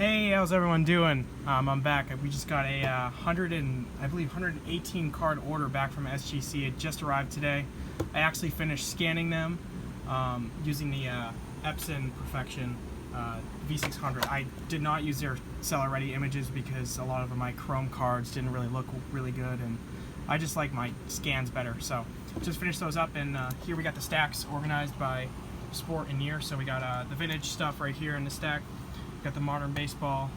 Hey, how's everyone doing? I'm back. We just got a 118 card order back from SGC. It just arrived today. I actually finished scanning them using the Epson Perfection V600. I did not use their seller-ready images because a lot of my Chrome cards didn't really look really good, and I just like my scans better. So just finished those up, and here we got the stacks organized by sport and year. So we got the vintage stuff right here in the stack. Got the modern baseball,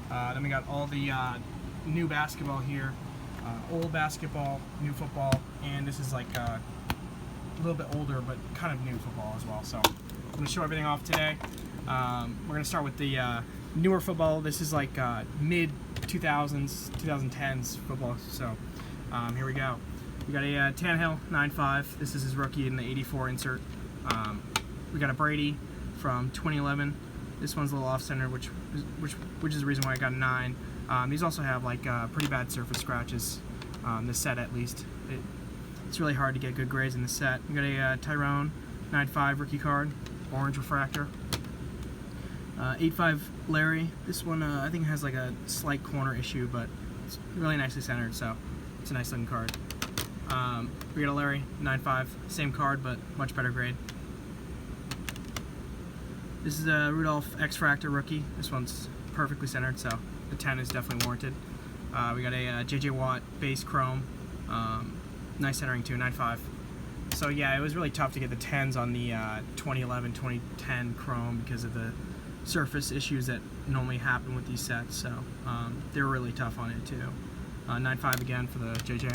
then we got all the new basketball here, old basketball, new football, and this is like a little bit older but kind of new football as well. So I'm going to show everything off today. We're going to start with the newer football. This is like mid 2000s, 2010s football. So here we go. We got a Tannehill 9.5. This is his rookie in the 84 insert. We got a Brady from 2011. This one's a little off-center, which is the reason why I got a 9. These also have like pretty bad surface scratches. This set, at least, it's really hard to get good grades in this set. We got a Tyrone 9.5 rookie card, orange refractor. 8.5 Larry. This one I think has like a slight corner issue, but it's really nicely centered, so it's a nice looking card. We got a Larry 9.5, same card but much better grade. This is a Rudolph X-Fractor rookie. This one's perfectly centered, so the 10 is definitely warranted. We got a J.J. Watt base chrome. Nice centering too, 9.5. So yeah, it was really tough to get the 10s on the 2011, 2010 chrome because of the surface issues that normally happen with these sets. So they were really tough on it too. 9.5 again for the J.J.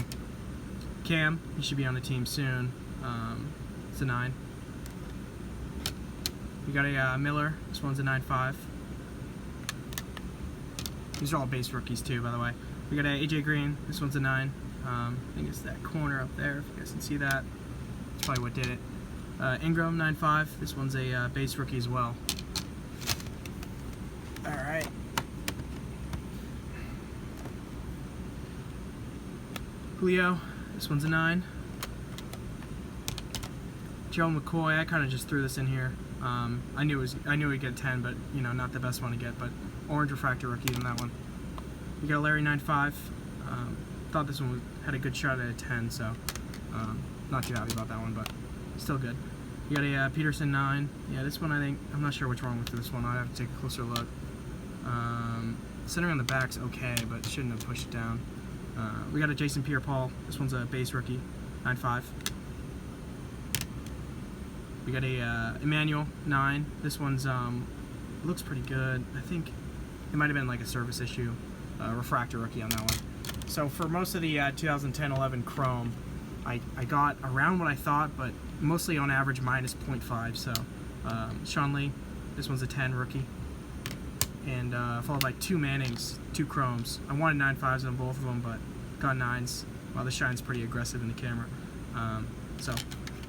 Cam, he should be on the team soon. It's a 9. We got a Miller. This one's a 9.5. These are all base rookies too, by the way. We got a AJ Green. This one's a 9. I think it's that corner up there, if you guys can see that. That's probably what did it. Ingram 9.5. This one's a base rookie as well. All right. Julio. This one's a 9. Joe McCoy. I kind of just threw this in here. I knew we'd get 10, but you know, not the best one to get. But orange refractor rookie in that one. We got a Larry 9.5. Thought this one had a good shot at a 10, so not too happy about that one, but still good. We got a Peterson 9. Yeah, this one I'm not sure what's wrong with this one. I'll have to take a closer look. Centering on the back's okay, but shouldn't have pushed it down. We got a Jason Pierre-Paul. This one's a base rookie, 9.5. We got a Emmanuel 9. This one's looks pretty good. I think it might have been like a service issue. Refractor rookie on that one. So for most of the 2010-11 Chrome, I got around what I thought, but mostly on average minus 0.5. So Sean Lee, this one's a 10 rookie, and followed by 2 Mannings, 2 Chromes. I wanted 9.5s on both of them, but got 9s. Wow, the shine's pretty aggressive in the camera. So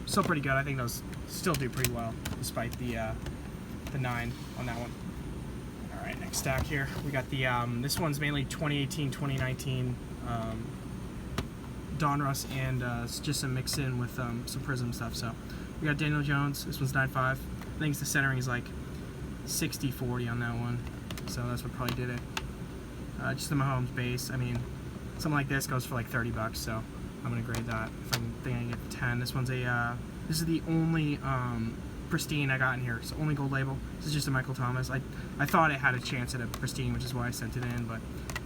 still pretty good. I think those still do pretty well despite the 9 on that one. All right, next stack here. We got the this one's mainly 2018, 2019 Donruss and just some mix in with some Prizm stuff. So we got Daniel Jones. This one's 9.5. I think the centering is like 60-40 on that one, so that's what probably did it. Just the Mahomes base. I mean, something like this goes for like $30, so I'm gonna grade that if I think I can get the 10. This one's a this is the only pristine I got in here. It's the only gold label. This is just a Michael Thomas. I thought it had a chance at a pristine, which is why I sent it in, but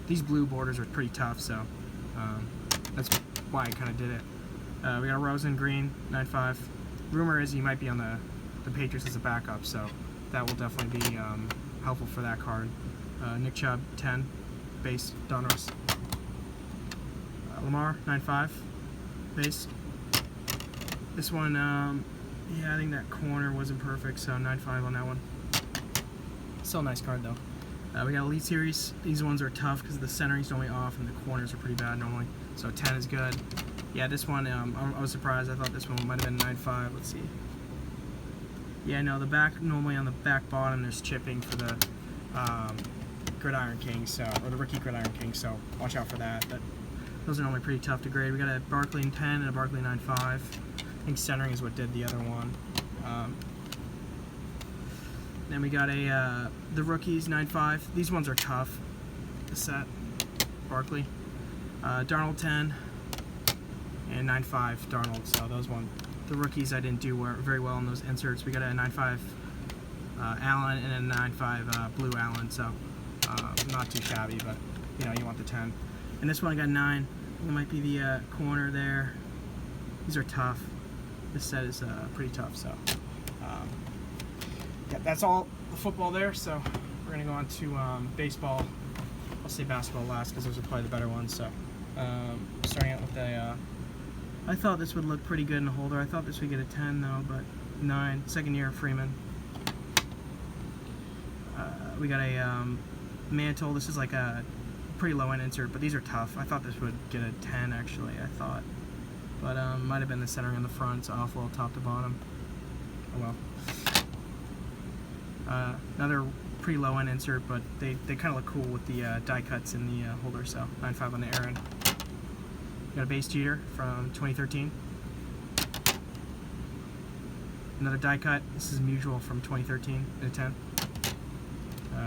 these blue borders are pretty tough, so that's why I kind of did it. We got a Rosen green 9.5. Rumor is he might be on the Patriots as a backup, so that will definitely be helpful for that card. Nick Chubb 10 base Donruss. Lamar 9.5 base. This one, yeah, I think that corner wasn't perfect, so 9.5 on that one. Still a nice card though. We got Elite Series. These ones are tough because the centering's normally off and the corners are pretty bad normally. So 10 is good. Yeah, this one, I was surprised. I thought this one might have been 9.5. Let's see. Yeah, no, the back, normally on the back bottom there's chipping for the Gridiron King, so, or the rookie Gridiron King, so watch out for that. Those are normally pretty tough to grade. We got a Barkley 10 and a Barkley 9.5. I think centering is what did the other one. Then we got the rookies 9.5. These ones are tough. The set, Barkley, Darnold 10, and 9.5 Darnold. So those the rookies I didn't do very well in those inserts. We got a 9.5 Allen and a 9.5 Blue Allen. So not too shabby, but you know you want the 10. And this one I got 9. It might be the corner there. These are tough. This set is pretty tough. So yeah, that's all the football there. So we're gonna go on to baseball. I'll say basketball last because those are probably the better ones. So starting out with the, I thought this would look pretty good in a holder. I thought this would get a 10 though, but 9. Second year Freeman. We got a Mantle. This is like a pretty low end insert, but these are tough. I thought this would get a 10 actually. I thought, but might have been the centering in the front. It's awful top to bottom. Oh well. Another pretty low end insert, but they kind of look cool with the die cuts in the holder. So 9.5 on the air end. Got a base cheater from 2013. Another die cut. This is Mutual from 2013 in a 10.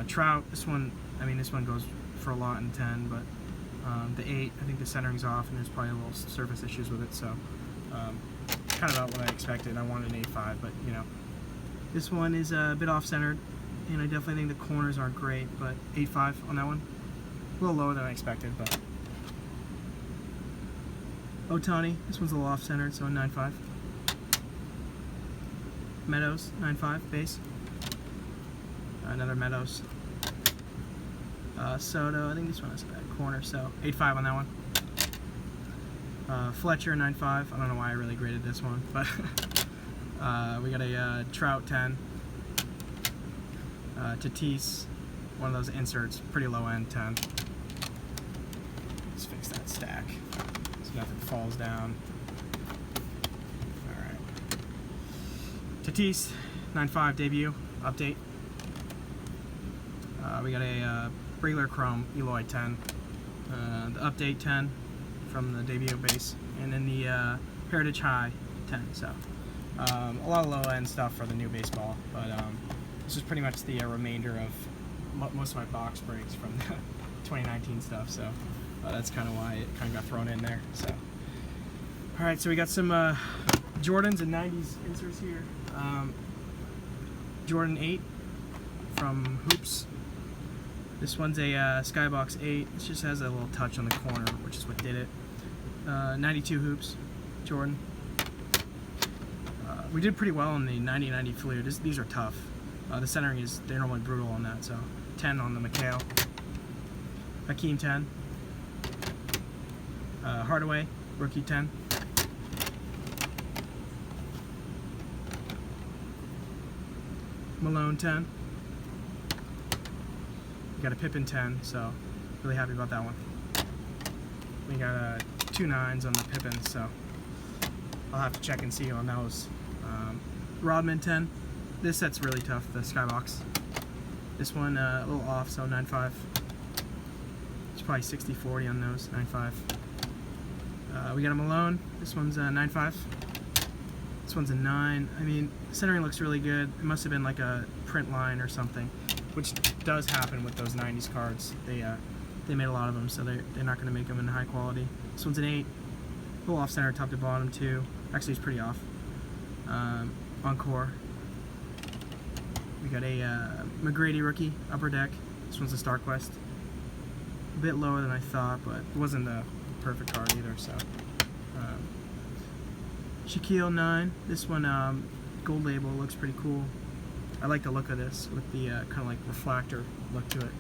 Trout. This one goes for a lot in 10, but the 8, I think the centering's off, and there's probably a little surface issues with it. So kind of about what I expected. I wanted an 8.5, but you know, this one is a bit off-centered, and I definitely think the corners aren't great, but 8.5 on that one. A little lower than I expected, but Ohtani, this one's a little off-centered, so a 9.5. Meadows, 9.5 base. Another Meadows. Soto, I think this one has a bad corner, so 8.5 on that one. Fletcher, 9.5. I don't know why I really graded this one, but we got a Trout 10. Tatis, one of those inserts, pretty low end 10. Let's fix that stack so nothing falls down. Alright. Tatis, 9.5 debut, update. We got a regular Chrome Eloy 10. The update 10 from the debut base. And then the Heritage High 10. So a lot of low end stuff for the new baseball, but this is pretty much the remainder of most of my box breaks from the 2019 stuff, so that's kind of why it kind of got thrown in there. So alright, so we got some Jordans and 90s inserts here. Jordan 8 from Hoops. This one's a Skybox 8. It just has a little touch on the corner, which is what did it. 92 Hoops, Jordan. We did pretty well on the 90-90 Flu. These are tough. The centering they're normally brutal on that, so 10 on the McHale. Hakeem 10. Hardaway, rookie 10. Malone 10. We got a Pippen 10, so really happy about that one. We got 2 9s on the Pippen, so I'll have to check and see on those. Rodman 10. This set's really tough, the Skybox. This one a little off, so 9.5. It's probably 60-40 on those, 9.5. We got a Malone. This one's a 9.5. This one's a 9. I mean, centering looks really good. It must have been like a print line or something, which does happen with those 90s cards. They made a lot of them, so they're not going to make them in high quality. This one's an 8. A little off center, top to bottom too. Actually, it's pretty off. Encore. We got a McGrady rookie, upper deck. This one's a StarQuest. A bit lower than I thought, but it wasn't the perfect card either. So, Shaquille 9. This one, gold label, looks pretty cool. I like the look of this with the kind of like reflector look to it.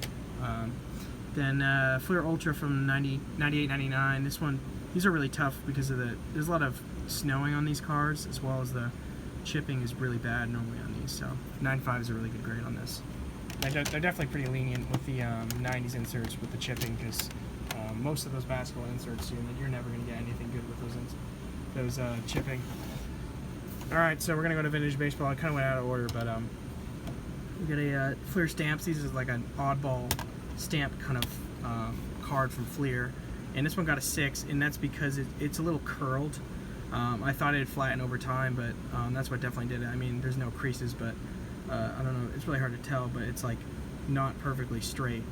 Then Flair Ultra from 98-99. This one, these are really tough because of there's a lot of snowing on these cards, as well as the chipping is really bad normally on these. So 9.5 is a really good grade on this. They're definitely pretty lenient with the 90s inserts with the chipping, because most of those basketball inserts, you're never going to get anything good with those chipping. All right, so we're gonna go to vintage baseball. I kind of went out of order, but we got a Fleer stamps. These is like an oddball stamp kind of card from Fleer, and this one got a 6, and that's because it's a little curled. I thought it'd flatten over time, but that's what definitely did it. I mean, there's no creases, but I don't know, it's really hard to tell, but it's like not perfectly straight.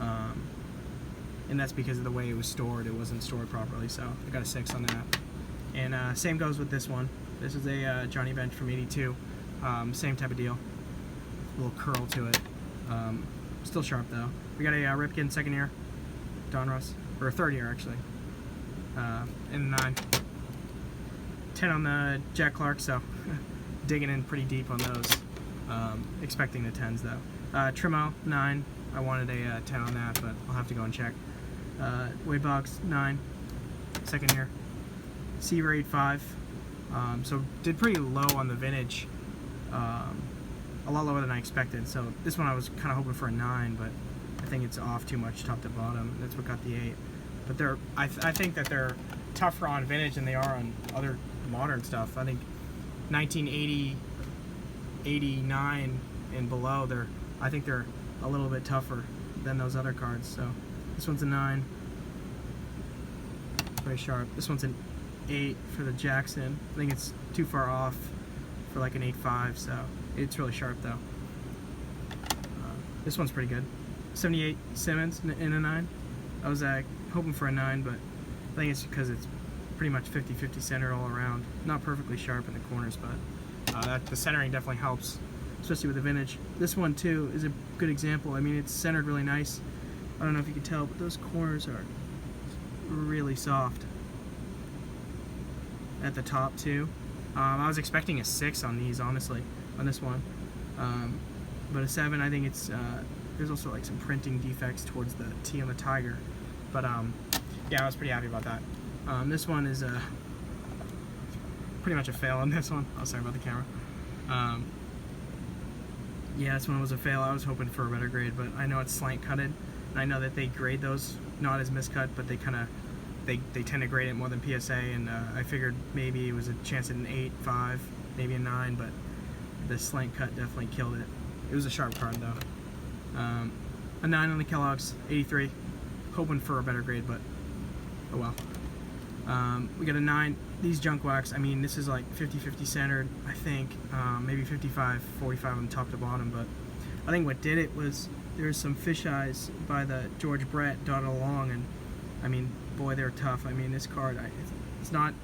And that's because of the way it was stored. It wasn't stored properly, so I got a 6 on that. And same goes with this one. This is a Johnny Bench from '82. Same type of deal. A little curl to it. Still sharp though. We got a Ripken second year, Donruss, or third year actually. And 9. 10 on the Jack Clark, so digging in pretty deep on those. Expecting the 10s though. Trimo 9. I wanted a 10 on that, but I'll have to go and check. Wade Boggs 9, second year. Seaver 8.5. So did pretty low on the vintage. A lot lower than I expected. So this one I was kind of hoping for a 9, but I think it's off too much top to bottom. That's what got the 8. But I think that they're tougher on vintage than they are on other modern stuff. I think 1980, 89 and below, I think they're a little bit tougher than those other cards. So this one's a 9, very sharp. This one's an 8 for the Jackson. I think it's too far off for like an 8.5, so it's really sharp though. This one's pretty good. 78 Simmons in a 9. I was hoping for a 9, but I think it's because it's pretty much 50-50 centered all around. Not perfectly sharp in the corners, but the centering definitely helps, especially with the vintage. This one too is a good example. I mean, it's centered really nice. I don't know if you can tell, but those corners are really soft at the top too. I was expecting a 6 on these, honestly, on this one, but a 7. I think it's there's also like some printing defects towards the T on the Tiger, but yeah, I was pretty happy about that. This one is pretty much a fail on this one. Oh, sorry about the camera. Yeah, this one was a fail. I was hoping for a better grade, but I know it's slant cutted, and I know that they grade those not as miscut, but they kind of they tend to grade it more than PSA, and I figured maybe it was a chance at an 8.5, maybe a 9, but the slant cut definitely killed it. It was a sharp card though. A 9 on the Kellogg's, 83. Hoping for a better grade, but oh well. We got a 9. These junk wax, I mean, this is like 50-50 centered, I think. Maybe 55-45 on top to bottom, but I think what did it was there's some fisheyes by the George Brett dotted along, and I mean, boy, they're tough. I mean, this card, it's not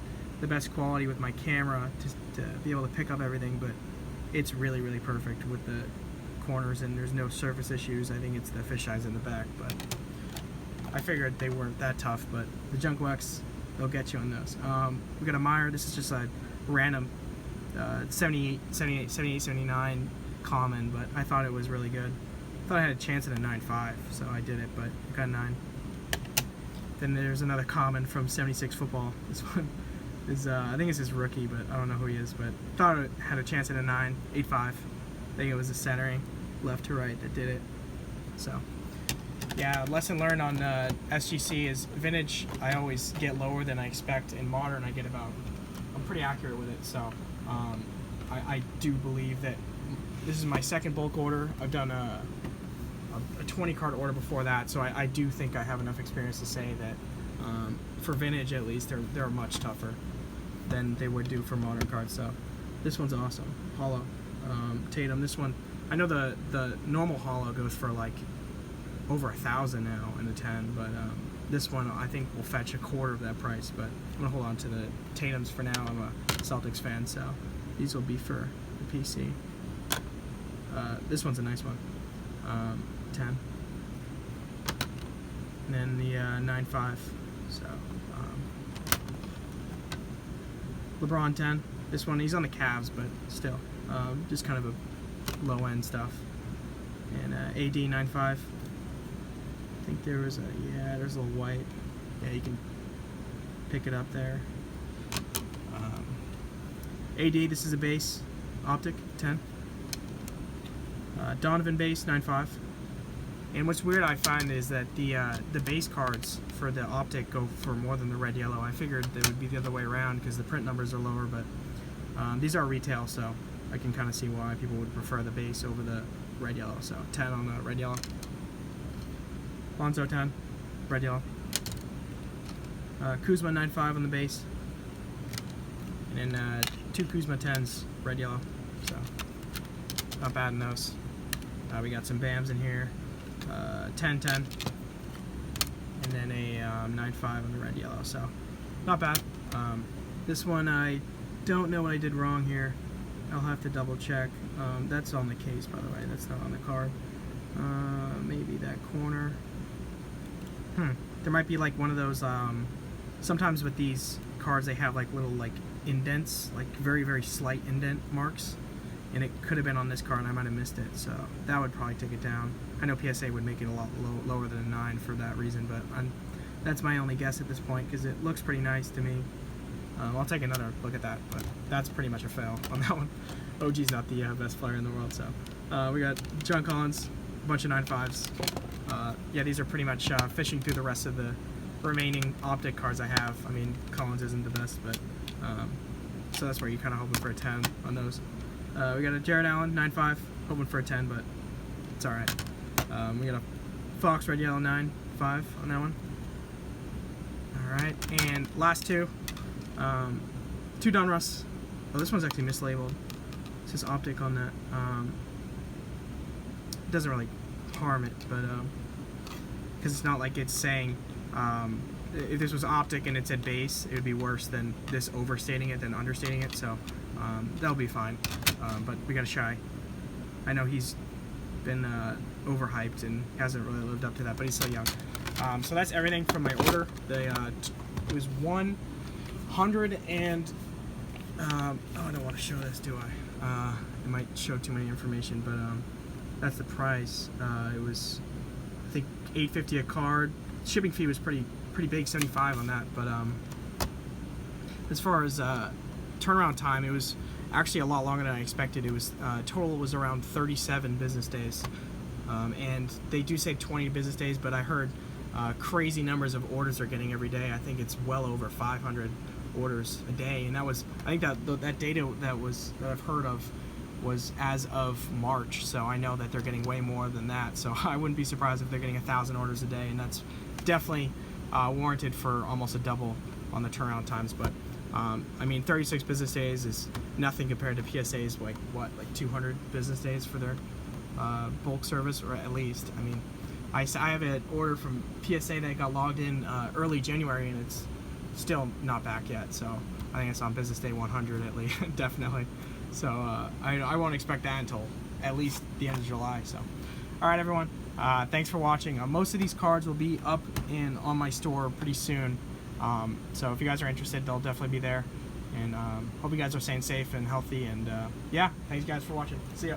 the best quality with my camera to be able to pick up everything, but it's really, really perfect with the corners, and there's no surface issues. I think it's the fisheyes in the back, but I figured they weren't that tough, but the junk wax, they'll get you on those. We got a Meyer. This is just a random 78, 79 common, but I thought it was really good. I thought I had a chance at a 9.5, so I did it, but I got a 9. Then there's another common from 76 football. This one is, I think it's his rookie, but I don't know who he is, but thought it had a chance at a 9, 8.5. I think it was the centering, left to right, that did it. So, yeah, lesson learned on SGC is vintage, I always get lower than I expect. In modern, I get about, I'm pretty accurate with it, so I do believe that this is my second bulk order. I've done a 20 card order before that, so I do think I have enough experience to say that for vintage at least they're much tougher than they would do for modern cards. So this one's awesome. Hollow Tatum. This one, I know the normal hollow goes for like over 1,000 now in the 10, but this one I think will fetch a quarter of that price. But I'm gonna hold on to the Tatums for now. I'm a Celtics fan, so these will be for the PC. This one's a nice one. 10, and then the 9.5. So LeBron 10. This one, he's on the Cavs, but still, just kind of a low end stuff. And AD 9.5. I think there was there's a little white. Yeah, you can pick it up there. AD, this is a base optic 10. Donovan base 9.5. And what's weird I find is that the base cards for the optic go for more than the red yellow. I figured they would be the other way around because the print numbers are lower, but these are retail, so I can kind of see why people would prefer the base over the red yellow. So 10 on the red yellow. Lonzo 10, red yellow. Kuzma 9.5 on the base, and then 2 Kuzma 10s, red yellow. So not bad in those. We got some BAMs in here, 10-10, and then a 9-5 on the red yellow. So not bad. This one I don't know what I did wrong here. I'll have to double check. That's on the case, by the way. That's not on the card. Maybe that corner. There might be like one of those. Sometimes with these cards, they have like little like indents, like very, very slight indent marks, and it could have been on this card and I might have missed it, so that would probably take it down. I know PSA would make it a lot lower than a 9 for that reason, but that's my only guess at this point because it looks pretty nice to me. I'll take another look at that, but that's pretty much a fail on that one. OG's not the best player in the world, so we got John Collins, a bunch of 9-5s. Yeah, these are pretty much fishing through the rest of the remaining optic cards I have. I mean, Collins isn't the best, but so that's where you're kind of hoping for a 10 on those. We got a Jared Allen 9-5, hoping for a 10, but it's all right. We got a Fox red yellow 9-5 on that one. All right, and last two Donruss. Oh, this one's actually mislabeled. It says optic on that. It doesn't really harm it, but because it's not like it's saying. If this was optic and it said base, it would be worse than this overstating it than understating it, so that'll be fine. But we got a Shy. I know he's been overhyped and hasn't really lived up to that, but he's still young. So that's everything from my order. It was 100 and oh, I don't want to show this, do I? It might show too many information, but that's the price. It was, I think, $8.50 a card. Shipping fee was pretty big, 75 on that. But as far as turnaround time, it was actually a lot longer than I expected. It was total was around 37 business days, and they do say 20 business days, but I heard crazy numbers of orders they're getting every day. I think it's well over 500 orders a day, and that was, I think that data that I've heard of was as of March, so I know that they're getting way more than that. So I wouldn't be surprised if they're getting 1,000 orders a day, and that's definitely warranted for almost a double on the turnaround times. But I mean, 36 business days is nothing compared to PSA's like 200 business days for their bulk service, or at least. I mean, I have an order from PSA that got logged in early January, and it's still not back yet. So I think it's on business day 100 at least, definitely. So I won't expect that until at least the end of July. So, all right, everyone. Thanks for watching. Most of these cards will be up and on my store pretty soon. So if you guys are interested, they'll definitely be there. And hope you guys are staying safe and healthy. And yeah, thanks guys for watching. See ya.